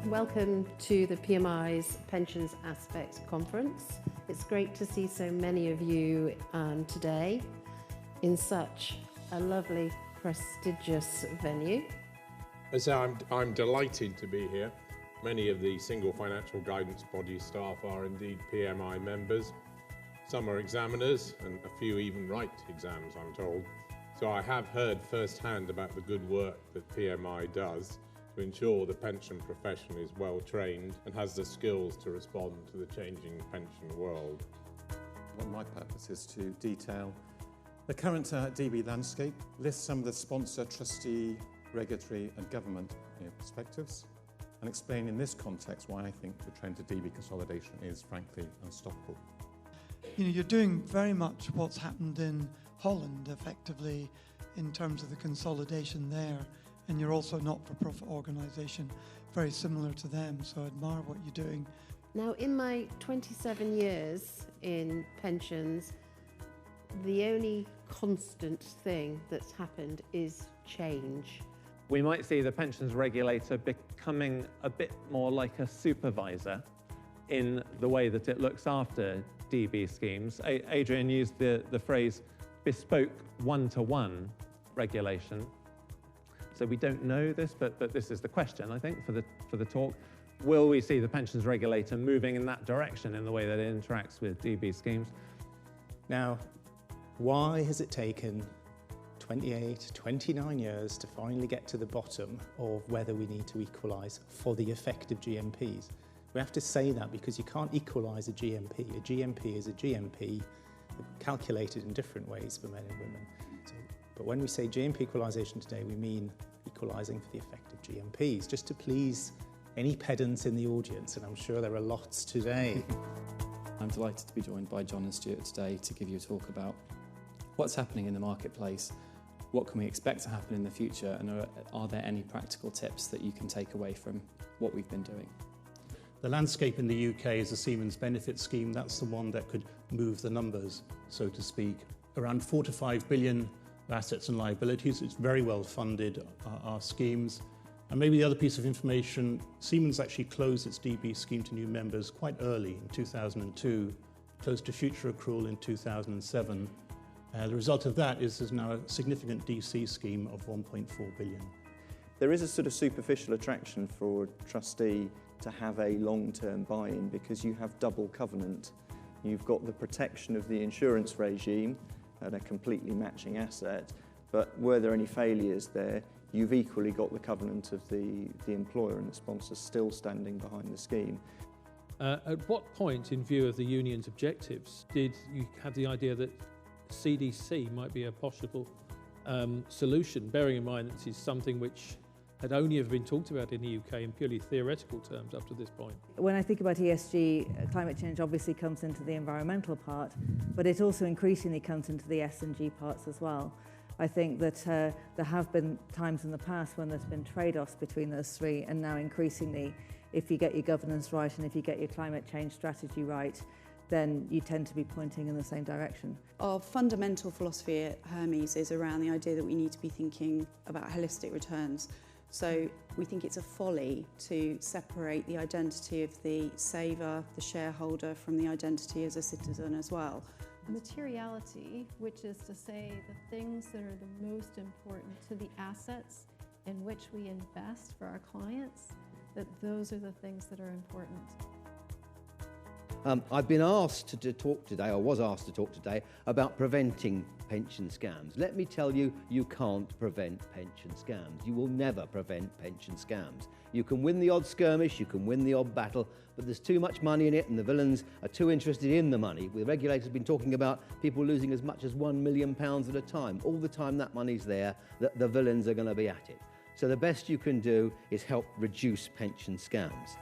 Welcome to the PMI's Pensions Aspects Conference. It's great to see so many of you today in such a lovely, prestigious venue. So I'm delighted to be here. Many of the single financial guidance body staff are indeed PMI members. Some are examiners and a few even write exams, I'm told. So I have heard firsthand about the good work that PMI does to ensure the pension profession is well trained and has the skills to respond to the changing pension world. Well, my purpose is to detail the current DB landscape, list some of the sponsor, trustee, regulatory and government perspectives, and explain in this context why I think the trend to DB consolidation is frankly unstoppable. You're doing very much what's happened in Holland, effectively, in terms of the consolidation there, and you're also a not-for-profit organisation, very similar to them, so I admire what you're doing. Now, in my 27 years in pensions, the only constant thing that's happened is change. We might see the pensions regulator becoming a bit more like a supervisor in the way that it looks after DB schemes. Adrian used the phrase bespoke one-to-one regulation. So we don't know this, but this is the question, I think, for the talk. Will we see the pensions regulator moving in that direction in the way that it interacts with DB schemes? Now, why has it taken 28, 29 years to finally get to the bottom of whether we need to equalise for the effective GMPs? We have to say that because you can't equalise a GMP. A GMP is a GMP calculated in different ways for men and women. But when we say GMP equalisation today, we mean equalising for the effective GMPs, just to please any pedants in the audience, and I'm sure there are lots today. I'm delighted to be joined by John and Stuart today to give you a talk about what's happening in the marketplace, what can we expect to happen in the future, and are there any practical tips that you can take away from what we've been doing? The landscape in the UK is the Siemens benefit scheme. That's the one that could move the numbers, so to speak. Around 4 to 5 billion of assets and liabilities. It's very well funded, our schemes. And maybe the other piece of information, Siemens actually closed its DB scheme to new members quite early in 2002, closed to future accrual in 2007. The result of that is there's now a significant DC scheme of 1.4 billion. There is a sort of superficial attraction for a trustee to have a long-term buy-in because you have double covenant. You've got the protection of the insurance regime and a completely matching asset, but were there any failures there, you've equally got the covenant of the employer and the sponsor still standing behind the scheme. At what point, in view of the union's objectives, did you have the idea that CDC might be a possible solution, bearing in mind that this is something which had only ever been talked about in the UK in purely theoretical terms up to this point? When I think about ESG, climate change obviously comes into the environmental part, but it also increasingly comes into the S&G parts as well. I think that there have been times in the past when there's been trade-offs between those three, and now increasingly, if you get your governance right and if you get your climate change strategy right, then you tend to be pointing in the same direction. Our fundamental philosophy at Hermes is around the idea that we need to be thinking about holistic returns. So we think it's a folly to separate the identity of the saver, the shareholder, from the identity as a citizen as well. Materiality, which is to say the things that are the most important to the assets in which we invest for our clients, that those are the things that are important. I've been asked to talk today, or was asked to talk today, about preventing pension scams. Let me tell you, you can't prevent pension scams. You will never prevent pension scams. You can win the odd skirmish, you can win the odd battle, but there's too much money in it and the villains are too interested in the money. The regulators have been talking about people losing as much as £1 million at a time. All the time that money's there, the villains are going to be at it. So the best you can do is help reduce pension scams.